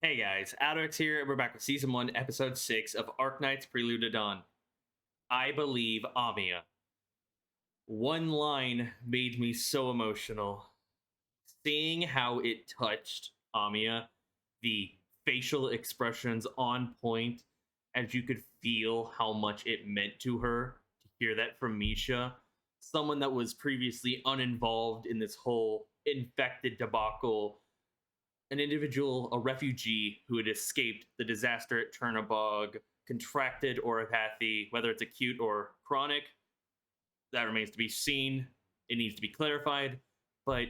Hey guys, AlduicS here, and we're back with Season 1, Episode 6 of Arknights Prelude to Dawn. I believe Amiya. One line made me so emotional. Seeing how it touched Amiya, the facial expressions on point, as you could feel how much it meant to her to hear that from Misha, someone that was previously uninvolved in this whole infected debacle, an individual, a refugee who had escaped the disaster at Chernobog, contracted oropathy, whether it's acute or chronic, that remains to be seen. It needs to be clarified. But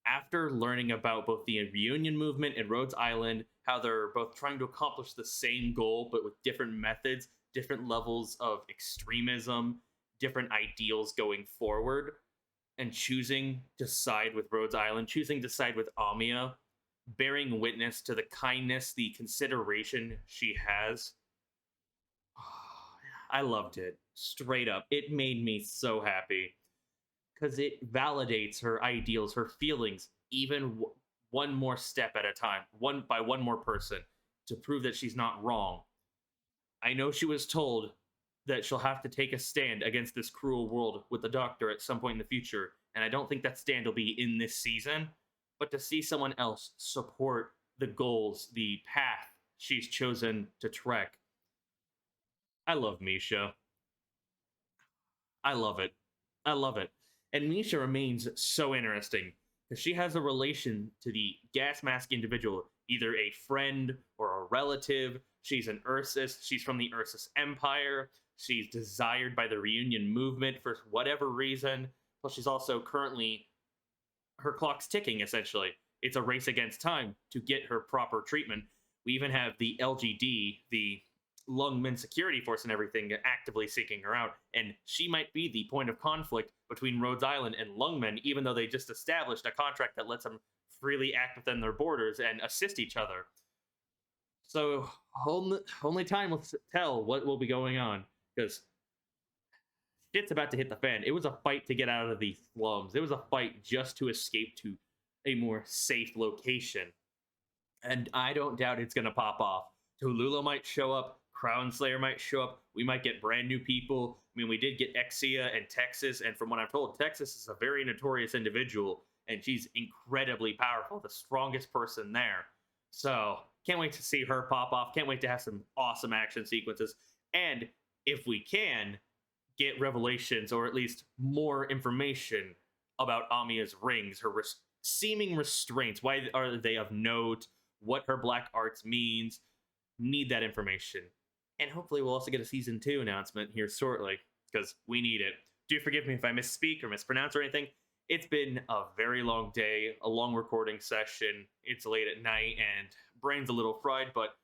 after learning about both the reunion movement and Rhodes Island, how they're both trying to accomplish the same goal, but with different methods, different levels of extremism, different ideals going forward, and choosing to side with Rhodes Island, choosing to side with Amiya, bearing witness to the kindness, the consideration she has. I loved it. Straight up. It made me so happy because it validates her ideals, her feelings, even one more step at a time, one by one more person, to prove that she's not wrong. I know she was told that she'll have to take a stand against this cruel world with the Doctor at some point in the future, and I don't think that stand will be in this season. But to see someone else support the goals, the path she's chosen to trek. I love Misha. I love it. I love it. And Misha remains so interesting because she has a relation to the gas mask individual, either a friend or a relative. She's an Ursus. She's from the Ursus Empire. She's desired by the reunion movement for whatever reason. Well, she's also currently, her clock's ticking, essentially. It's a race against time to get her proper treatment. We even have the LGD, the Lungmen security force and everything, actively seeking her out. And she might be the point of conflict between Rhodes Island and Lungmen, even though they just established a contract that lets them freely act within their borders and assist each other. So only time will tell what will be going on, because shit's about to hit the fan. It was a fight to get out of the slums. It was a fight just to escape to a more safe location. And I don't doubt it's going to pop off. Talulah might show up. Crown Slayer might show up. We might get brand new people. I mean, we did get Exia and Texas, and from what I'm told, Texas is a very notorious individual, and she's incredibly powerful, the strongest person there. So, can't wait to see her pop off. Can't wait to have some awesome action sequences. And if we can, get revelations or at least more information about Amiya's rings, her seeming restraints. Why are they of note? What her black arts means. Need that information. And hopefully we'll also get a season 2 announcement here shortly, because we need it. Do forgive me if I misspeak or mispronounce or anything. It's been a very long day, a long recording session. It's late at night and brain's a little fried, but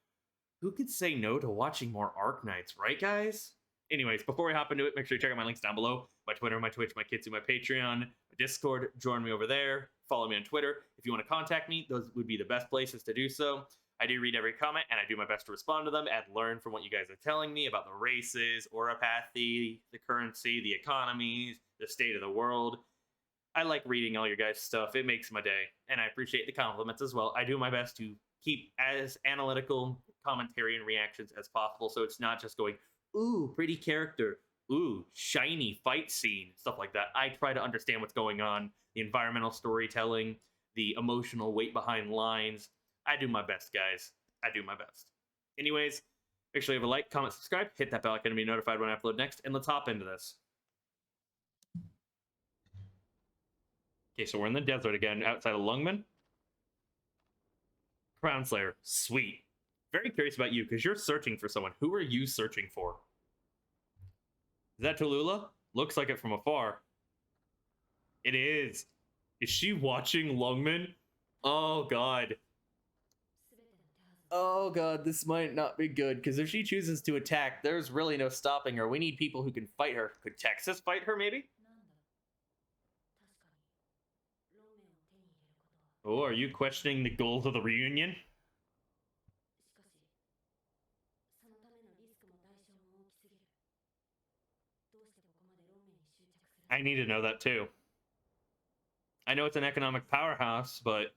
who could say no to watching more Arknights, right guys? Anyways, before we hop into it, make sure you check out my links down below. My Twitter, my Twitch, my Kitsu, my Patreon, my Discord. Join me over there. Follow me on Twitter. If you want to contact me, those would be the best places to do so. I do read every comment, and I do my best to respond to them and learn from what you guys are telling me about the races, oropathy, the currency, the economies, the state of the world. I like reading all your guys' stuff. It makes my day, and I appreciate the compliments as well. I do my best to keep as analytical commentary and reactions as possible, so it's not just going, ooh, pretty character, ooh, shiny fight scene, stuff like that. I try to understand what's going on, the environmental storytelling, the emotional weight behind lines. I do my best, guys. I do my best. Anyways, make sure you have a like, comment, subscribe, hit that bell icon to be notified when I upload next, and let's hop into this. Okay, so we're in the desert again, outside of Lungmen. Crown Slayer, sweet. Very curious about you, because you're searching for someone. Who are you searching for? Is that Talulah? Looks like it from afar. It is. Is she watching Lungmen? Oh, God. Oh, God, this might not be good, because if she chooses to attack, there's really no stopping her. We need people who can fight her. Could Texas fight her, maybe? Oh, are you questioning the goals of the reunion? I need to know that too. I know it's an economic powerhouse, but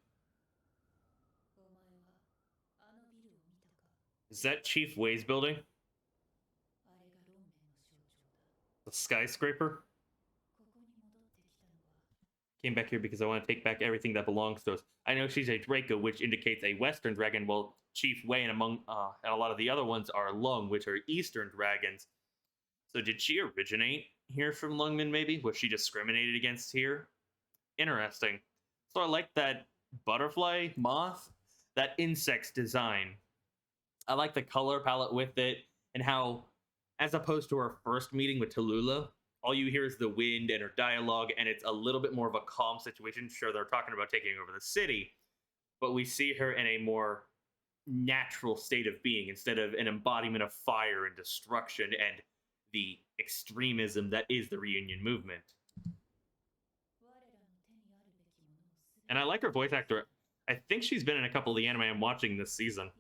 Is that Chief Wei's building? The skyscraper? Came back here because I want to take back everything that belongs to us. I know she's a Draco, which indicates a Western dragon, while Chief Wei and and a lot of the other ones are Lung, which are Eastern dragons. So did she originate here from Lungmen, maybe? Was she discriminated against here? Interesting. So I like that butterfly moth, that insect's design. I like the color palette with it, and how, as opposed to her first meeting with Talulah, all you hear is the wind and her dialogue, and it's a little bit more of a calm situation. Sure, they're talking about taking over the city, but we see her in a more natural state of being instead of an embodiment of fire and destruction and the extremism that is the reunion movement. And I like her voice actor. I think she's been in a couple of the anime I'm watching this season.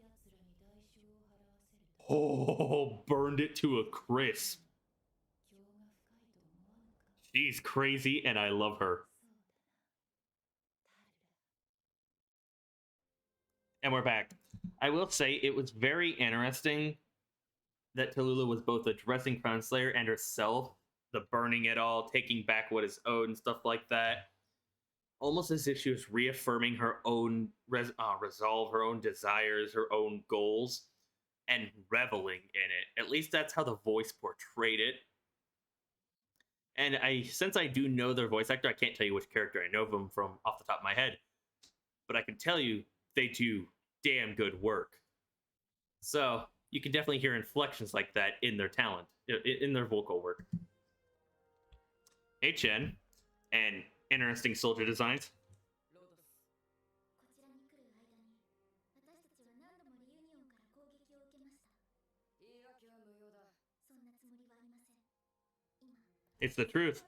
Oh, burned it to a crisp. She's crazy, and I love her. And we're back. I will say it was very interesting that Talulah was both addressing Crown Slayer and herself, the burning it all, taking back what is owed, and stuff like that. Almost as if she was reaffirming her own resolve, her own desires, her own goals, and reveling in it. At least that's how the voice portrayed it. And since I do know their voice actor, I can't tell you which character I know them from off the top of my head, but I can tell you they do damn good work. So you can definitely hear inflections like that in their talent, in their vocal work. Hey, Chen, and interesting soldier designs. It's the truth.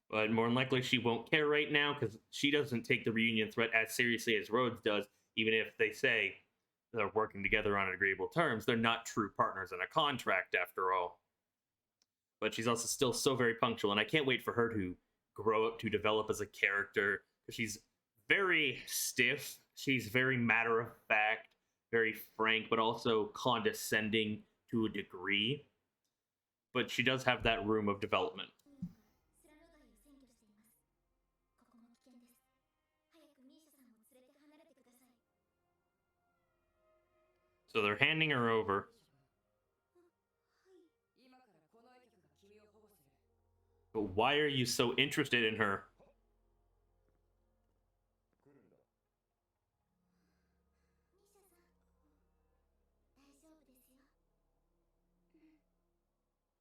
But more than likely, she won't care right now because she doesn't take the reunion threat as seriously as Rhodes does, even if they say they're working together on agreeable terms. They're not true partners in a contract, after all. But she's also still so very punctual, and I can't wait for her to grow up to develop as a character. She's very stiff. She's very matter-of-fact, very frank, but also condescending to a degree. But she does have that room of development. So they're handing her over. But why are you so interested in her?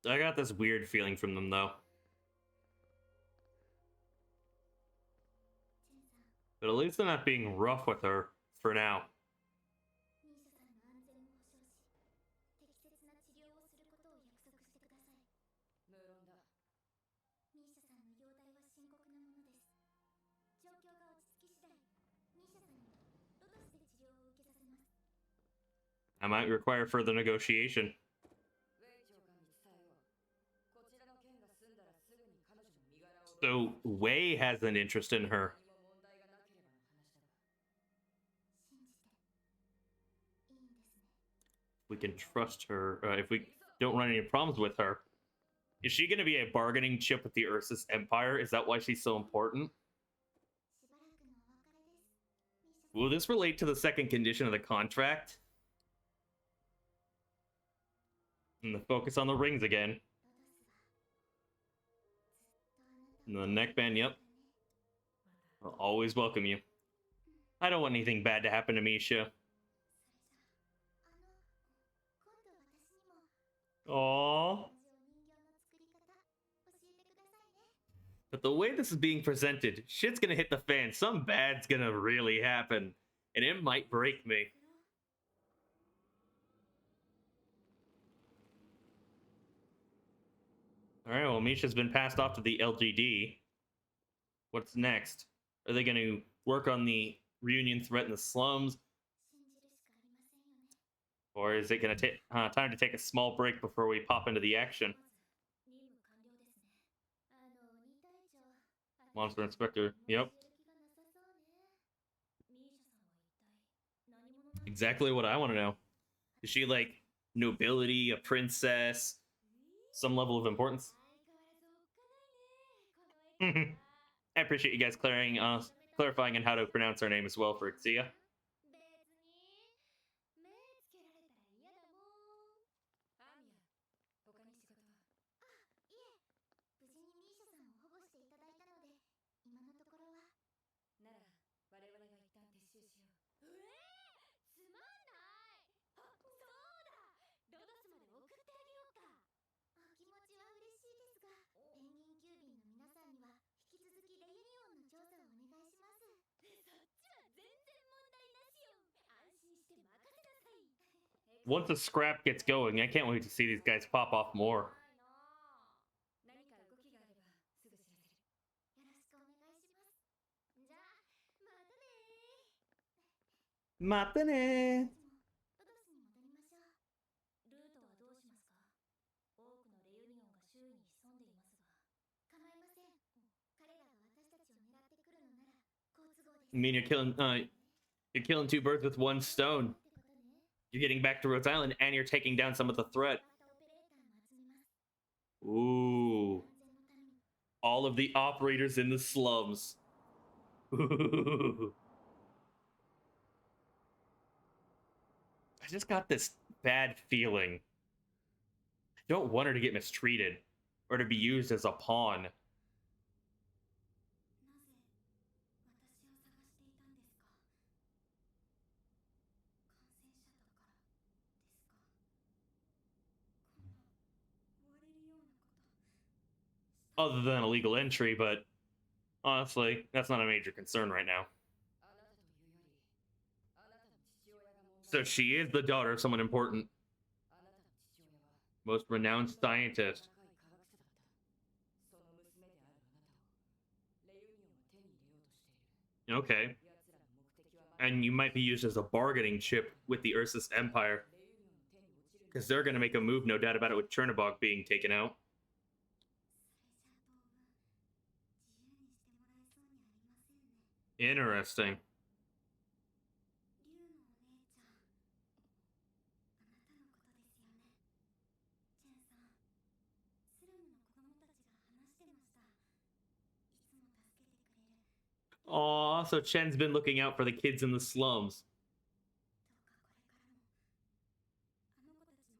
I got this weird feeling from them, though. But at least they're not being rough with her for now. I might require further negotiation. So Wei has an interest in her. We can trust her if we don't run any problems with her. Is she going to be a bargaining chip with the Ursus Empire? Is that why she's so important? Will this relate to the second condition of the contract? And the focus on the rings again. And the neckband, yep. I'll always welcome you. I don't want anything bad to happen to Misha. Aww. But the way this is being presented, shit's gonna hit the fan. Some bad's gonna really happen. And it might break me. Alright, well, Misha's been passed off to the LGD. What's next? Are they gonna work on the reunion threat in the slums? Or is it gonna take time to take a small break before we pop into the action? Monster Inspector, yep. Exactly what I want to know. Is she like nobility, a princess, some level of importance? I appreciate you guys clarifying on how to pronounce her name as well for Xia. Once the scrap gets going, I can't wait to see these guys pop off more. Matane. I mean, you're killing two birds with one stone. You're getting back to Rhodes Island, and you're taking down some of the threat. Ooh. All of the operators in the slums. Ooh. I just got this bad feeling. I don't want her to get mistreated or to be used as a pawn. Other than illegal entry, but honestly, that's not a major concern right now. So she is the daughter of someone important. Most renowned scientist. Okay. And you might be used as a bargaining chip with the Ursus Empire. Because they're going to make a move, no doubt about it, with Chernobog being taken out. Interesting. Aw, so Chen's been looking out for the kids in the slums.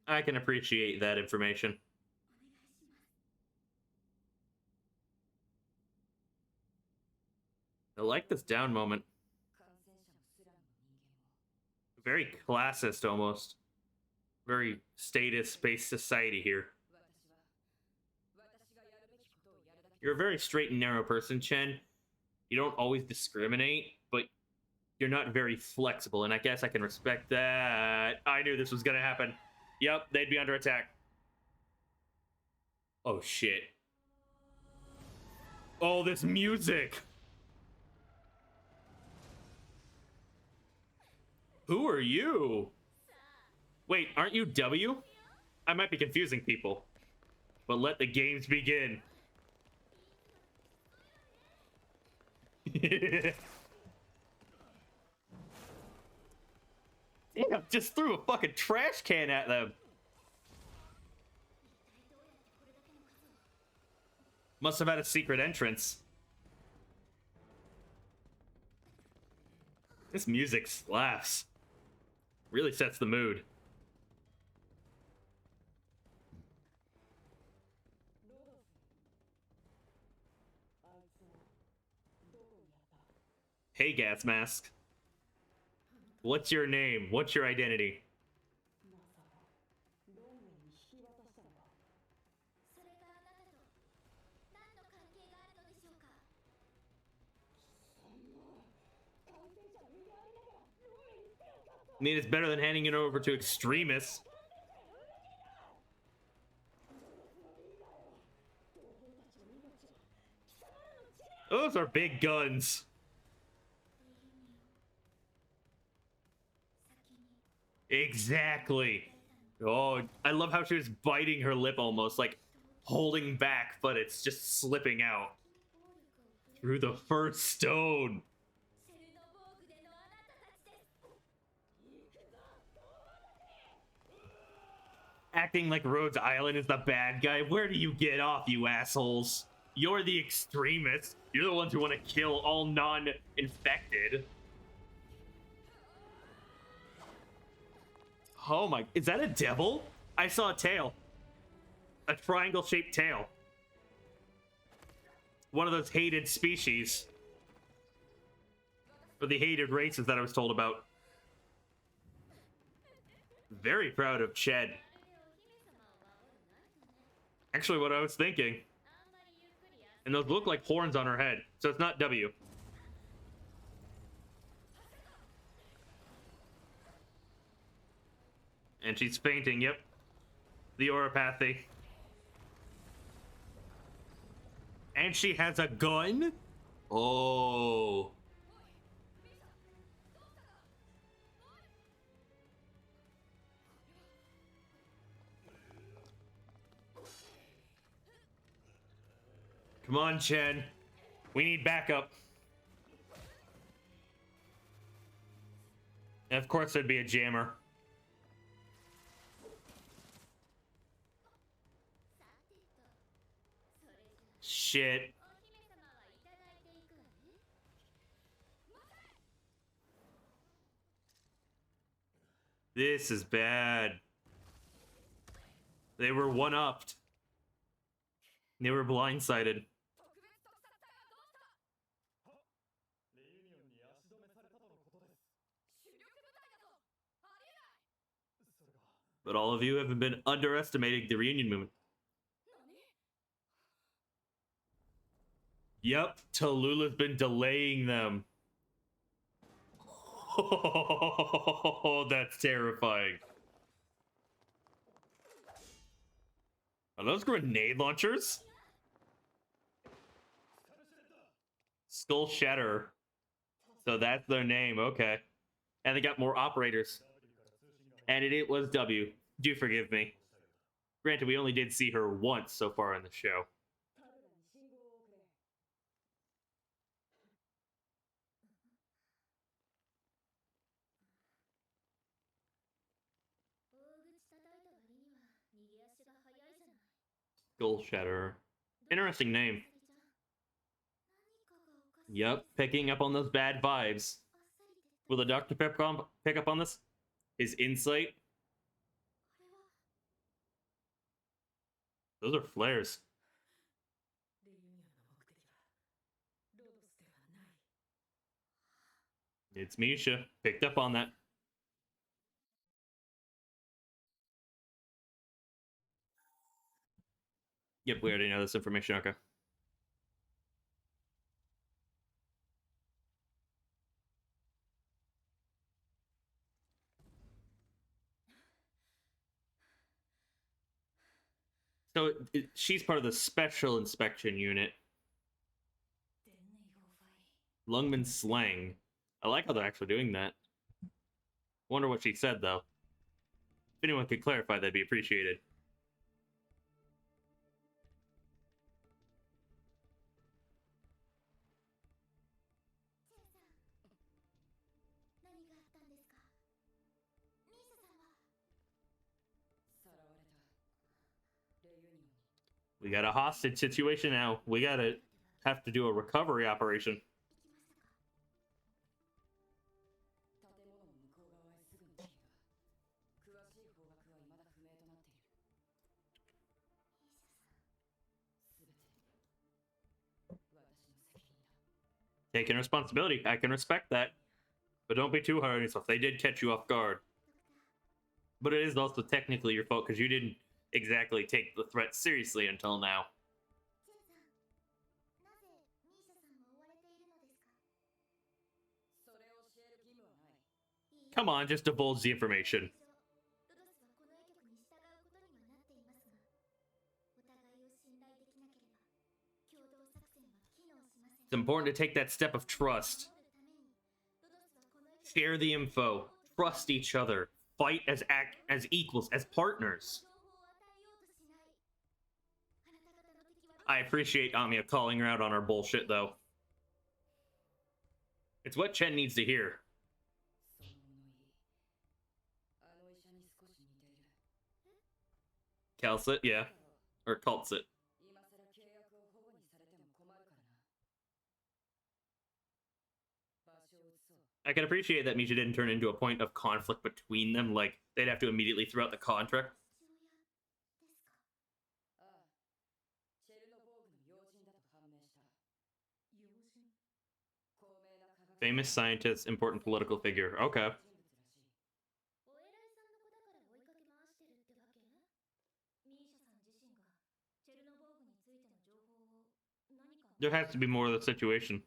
I can appreciate that information. I like this down moment. Very classist, almost. Very status-based society here. You're a very straight and narrow person, Chen. You don't always discriminate, but you're not very flexible, and I guess I can respect that. I knew this was gonna happen. Yep, they'd be under attack. Oh, shit. Oh, this music! Who are you? Wait, aren't you W? I might be confusing people. But let the games begin. Damn, just threw a fucking trash can at them. Must have had a secret entrance. This music slaps. Really sets the mood. Hey, gas mask. What's your name? What's your identity? I mean, it's better than handing it over to extremists. Those are big guns. Exactly. Oh, I love how she was biting her lip almost, like holding back, but it's just slipping out. Through the first stone. Acting like Rhodes Island is the bad guy. Where do you get off, you assholes? You're the extremists. You're the ones who want to kill all non-infected. Oh my... Is that a devil? I saw a tail. A triangle-shaped tail. One of those hated species. Or the hated races that I was told about. Very proud of Ched. Actually, what I was thinking. And those look like horns on her head, so it's not W. And she's fainting, yep. The Oropathy. And she has a gun? Oh. Come on, Chen. We need backup. And of course there'd be a jammer. Shit. This is bad. They were one-upped. They were blindsided. But all of you have been underestimating the reunion movement. Yep, Talulah's been delaying them. Oh, that's terrifying. Are those grenade launchers? Skull Shatter. So that's their name, okay. And they got more operators. And it was W. Do forgive me. Granted, we only did see her once so far in the show. Skull Shatter. Interesting name. Yep, picking up on those bad vibes. Will the doctor pick up on this? His insight? Those are flares. It's Misha. Picked up on that. Yep, we already know this information. Okay. So she's part of the special inspection unit. Lungman slang. I like how they're actually doing that. Wonder what she said, though. If anyone could clarify, that'd be appreciated. We got a hostage situation now. We gotta have to do a recovery operation. Taking responsibility. I can respect that. But don't be too hard on yourself. They did catch you off guard. But it is also technically your fault because you didn't exactly take the threat seriously until now. Come on, just divulge the information. It's important to take that step of trust. Share the info. Trust each other. Fight as equals, as partners. I appreciate Amiya calling her out on our bullshit, though. It's what Chen needs to hear. Calcit, yeah. Or Cultsit. I can appreciate that Misha didn't turn into a point of conflict between them, like they'd have to immediately throw out the contract. Famous scientist, important political figure. Okay. There has to be more of the situation.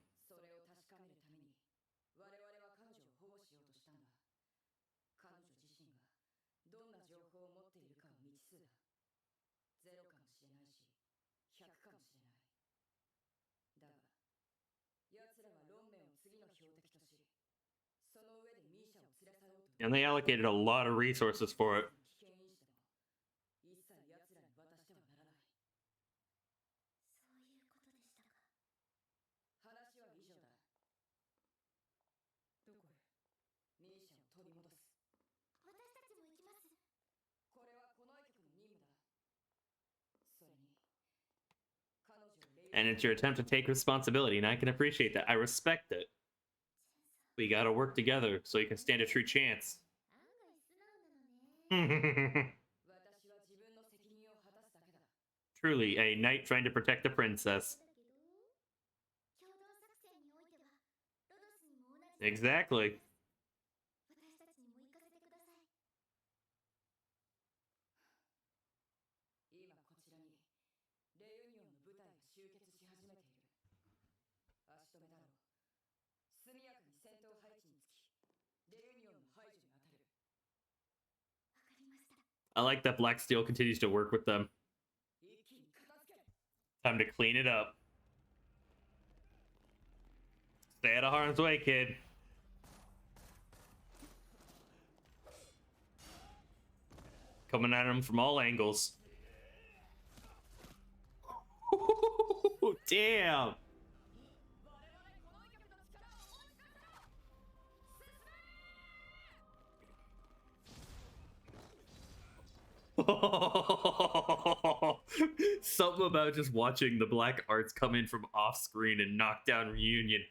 And they allocated a lot of resources for it. And it's your attempt to take responsibility, and I can appreciate that. I respect it. We gotta work together so you can stand a true chance. Truly, a knight trying to protect a princess. Exactly. I like that Black Steel continues to work with them. Time to clean it up. Stay out of harm's way, kid. Coming at him from all angles. Damn! Something about just watching the black arts come in from off screen and knock down Reunion.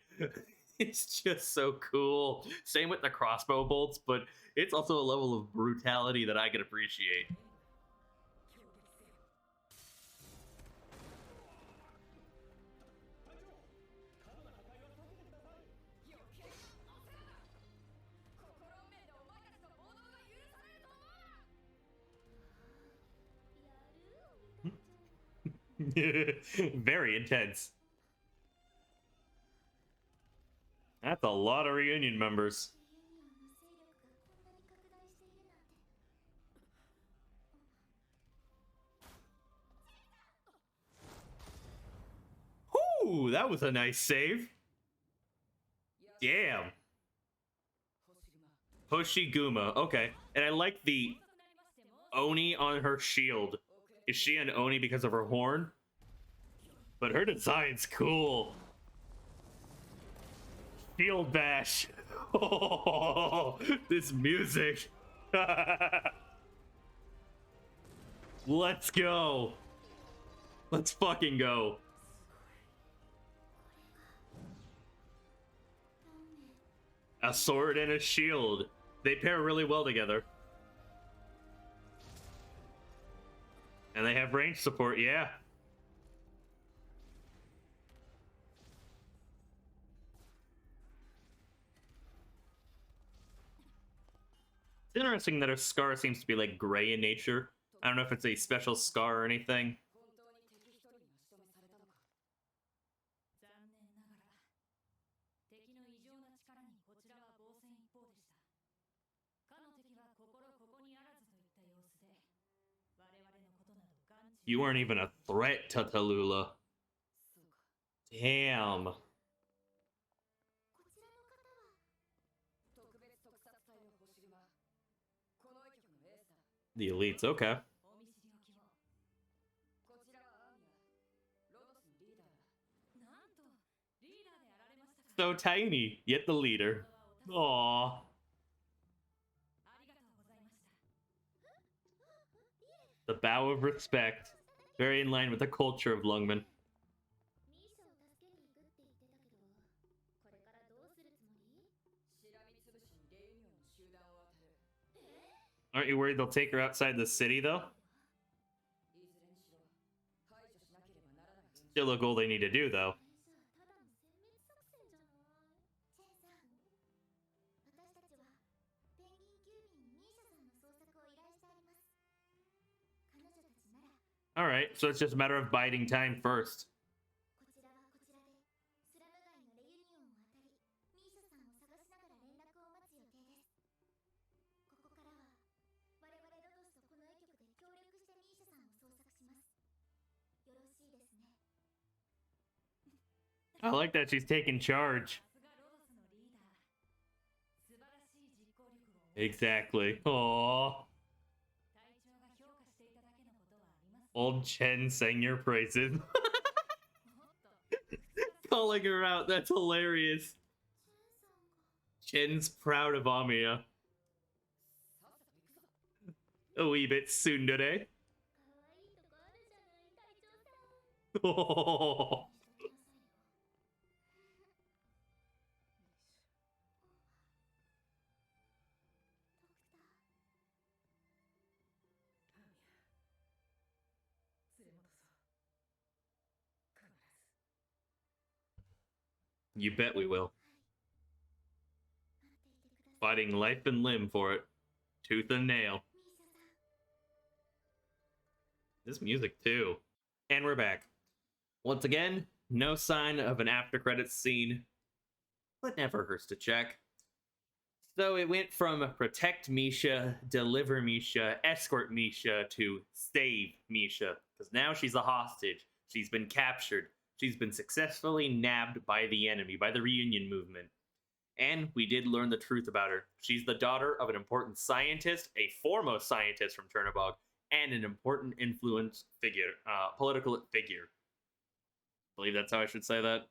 It's just so cool. Same with the crossbow bolts, but it's also a level of brutality that I can appreciate. Very intense. That's a lot of Reunion members. Ooh, that was a nice save. Damn. Hoshiguma. Okay. And I like the Oni on her shield. Is she an Oni because of her horn? But her design's cool. Shield bash. Oh, this music. Let's go. Let's fucking go. A sword and a shield. They pair really well together. And they have range support, yeah. It's interesting that her scar seems to be like gray in nature. I don't know if it's a special scar or anything. You weren't even a threat to Talulah. Damn. The elites, okay. So tiny, yet the leader. Aww. The bow of respect. Very in line with the culture of Lungmen. Aren't you worried they'll take her outside the city, though? Still a goal they need to do, though. Alright, so it's just a matter of biding time first. I like that she's taking charge. Exactly. Aww. Old Chen sang your praises. Calling her out, that's hilarious. Chen's proud of Amiya. A wee bit tsundere. Oh. You bet we will. Fighting life and limb for it. Tooth and nail. This music, too. And we're back. Once again, no sign of an after credits scene, but never hurts to check. So it went from protect Misha, deliver Misha, escort Misha, to save Misha. Because now she's a hostage. She's been captured. She's been successfully nabbed by the enemy, by the reunion movement. And we did learn the truth about her. She's the daughter of an important scientist, a foremost scientist from Chernobog, and an important influence figure, political figure. I believe that's how I should say that.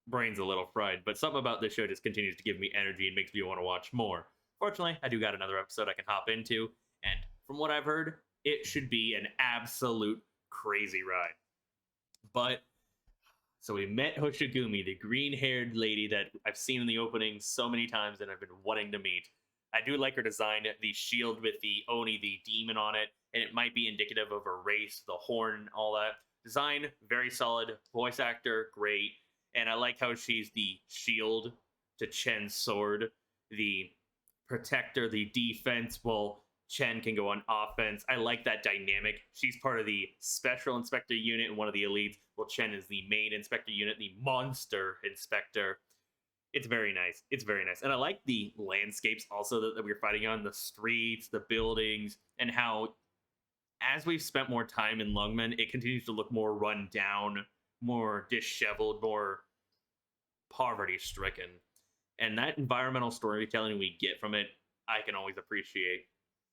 Brain's a little fried, but something about this show just continues to give me energy and makes me want to watch more. Fortunately, I do got another episode I can hop into, and from what I've heard, it should be an absolute crazy ride. But so we met Hoshigumi, the green-haired lady that I've seen in the opening so many times and I've been wanting to meet. I do like her design, the shield with the Oni, the demon on it, and it might be indicative of her race, the horn, all that. Design, very solid. Voice actor, great. And I like how she's the shield to Chen's sword, the protector, the defense, while Chen can go on offense. I like that dynamic. She's part of the special inspector unit and one of the elites, while Chen is the main inspector unit, the monster inspector. It's very nice. It's very nice. And I like the landscapes also that we're fighting on, the streets, the buildings, and how as we've spent more time in Lungmen, it continues to look more run down, more disheveled, more poverty-stricken. And that environmental storytelling we get from it, I can always appreciate.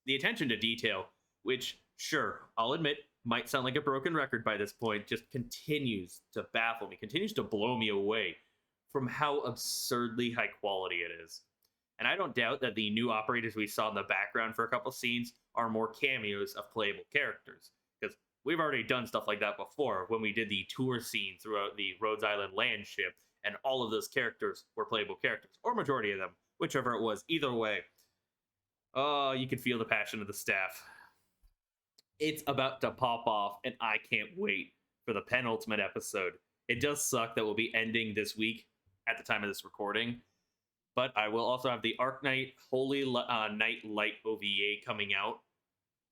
The attention to detail, which, sure, I'll admit, might sound like a broken record by this point, just continues to baffle me, continues to blow me away from how absurdly high quality it is. And I don't doubt that the new operators we saw in the background for a couple scenes are more cameos of playable characters, because we've already done stuff like that before when we did the tour scene throughout the Rhodes Island land ship, and all of those characters were playable characters, or majority of them, whichever it was. Either way, oh, you can feel the passion of the staff. It's about to pop off, and I can't wait for the penultimate episode. It does suck that we'll be ending this week at the time of this recording, but I will also have the Arknight Holy Night Light OVA coming out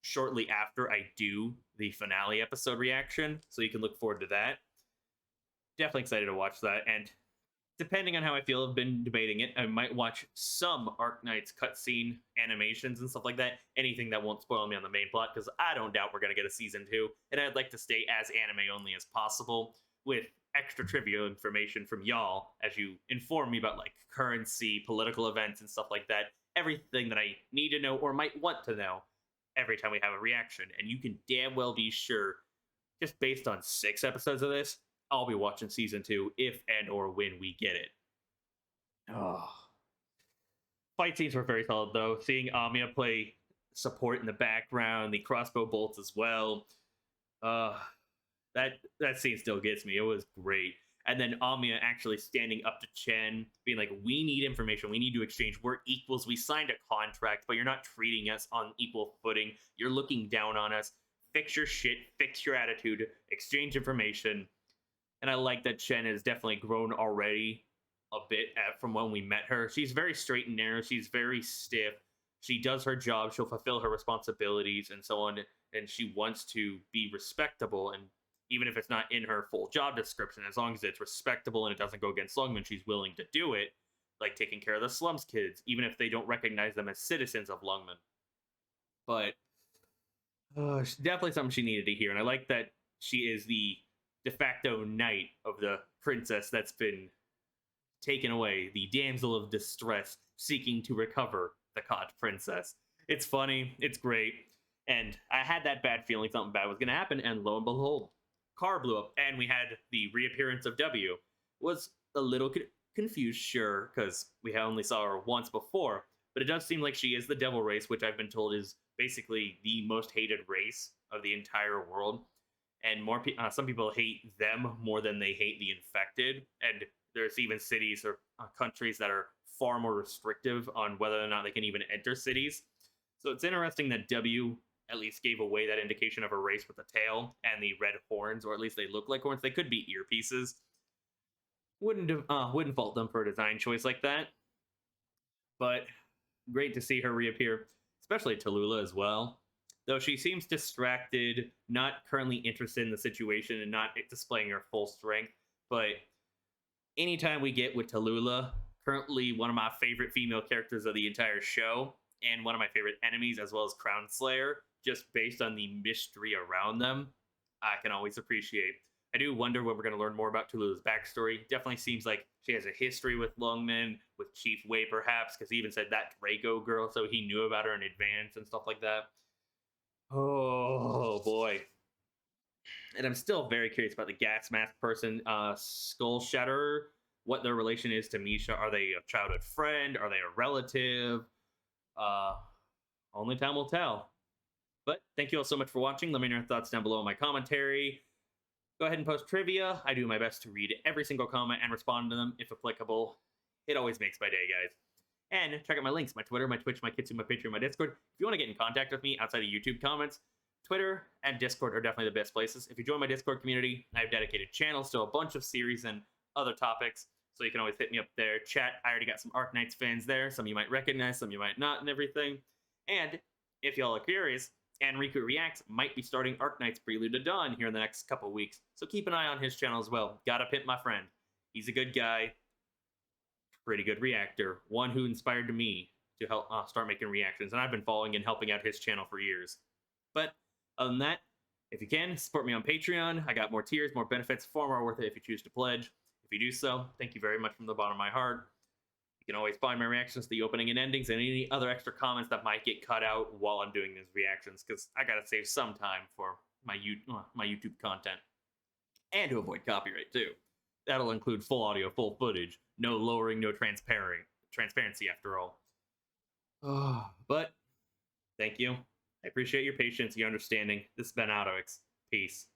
shortly after I do the finale episode reaction, so you can look forward to that. Definitely excited to watch that, and depending on how I feel, I've been debating it. I might watch some Arknights cutscene animations and stuff like that. Anything that won't spoil me on the main plot, because I don't doubt we're going to get a season 2. And I'd like to stay as anime only as possible, with extra trivia information from y'all as you inform me about like currency, political events, and stuff like that. Everything that I need to know or might want to know every time we have a reaction. And you can damn well be sure, just based on 6 episodes of this, I'll be watching season 2 if and or when we get it. Oh. Fight scenes were very solid though. Seeing Amiya play support in the background, the crossbow bolts as well. Uh, that scene still gets me. It was great. And then Amiya actually standing up to Chen, being like, "We need information. We need to exchange. We're equals. We signed a contract, but you're not treating us on equal footing. You're looking down on us. Fix your shit. Fix your attitude. Exchange information." And I like that Chen has definitely grown already a bit from when we met her. She's very straight and narrow. She's very stiff. She does her job. She'll fulfill her responsibilities and so on. And she wants to be respectable. And even if it's not in her full job description, as long as it's respectable and it doesn't go against Lungmen, she's willing to do it. Like taking care of the slums kids, even if they don't recognize them as citizens of Lungmen. But definitely something she needed to hear. And I like that she is the de facto knight of the princess that's been taken away, the damsel of distress seeking to recover the caught princess. It's funny, it's great, and I had that bad feeling something bad was going to happen, and lo and behold, car blew up, and we had the reappearance of W. Was a little confused, sure, because we only saw her once before, but it does seem like she is the devil race, which I've been told is basically the most hated race of the entire world. And some people hate them more than they hate the infected. And there's even cities or countries that are far more restrictive on whether or not they can even enter cities. So it's interesting that W at least gave away that indication of a race with the tail and the red horns, or at least they look like horns. They could be earpieces. Wouldn't fault them for a design choice like that. But great to see her reappear, especially Talulah as well. Though she seems distracted, not currently interested in the situation, and not displaying her full strength. But anytime we get with Talulah, currently one of my favorite female characters of the entire show, and one of my favorite enemies, as well as Crown Slayer, just based on the mystery around them, I can always appreciate. I do wonder when we're going to learn more about Talulah's backstory. Definitely seems like she has a history with Lungmen, with Chief Wei perhaps, because he even said that Draco girl, so he knew about her in advance and stuff like that. Oh boy. And I'm still very curious about the gas mask person, Skull Shatterer, what their relation is to Misha. Are they a childhood friend? Are they a relative? Only time will tell. But thank you all so much for watching. Let me know your thoughts down below in my commentary. Go ahead and post trivia. I do my best to read every single comment and respond to them if applicable. It always makes my day, guys. And check out my links, my Twitter, my Twitch, my Kitsu, my Patreon, my Discord. If you want to get in contact with me outside of YouTube comments, Twitter and Discord are definitely the best places. If you join my Discord community, I have dedicated channels to a bunch of series and other topics, so you can always hit me up there. Chat, I already got some Arknights fans there. Some you might recognize, some you might not, and everything. And if y'all are curious, Enrico Reacts might be starting Arknights Prelude to Dawn here in the next couple weeks, so keep an eye on his channel as well. Gotta pimp my friend. He's a good guy. Pretty good reactor, one who inspired me to help start making reactions, and I've been following and helping out his channel for years. But other than that, if you can, support me on Patreon. I got more tiers, more benefits, far more worth it if you choose to pledge. If you do so, thank you very much from the bottom of my heart. You can always find my reactions to the opening and endings and any other extra comments that might get cut out while I'm doing these reactions, because I gotta save some time for my YouTube content. And to avoid copyright, too. That'll include full audio, full footage, no lowering, no transparency after all. But thank you. I appreciate your patience, your understanding. This has been AlduicS. Peace.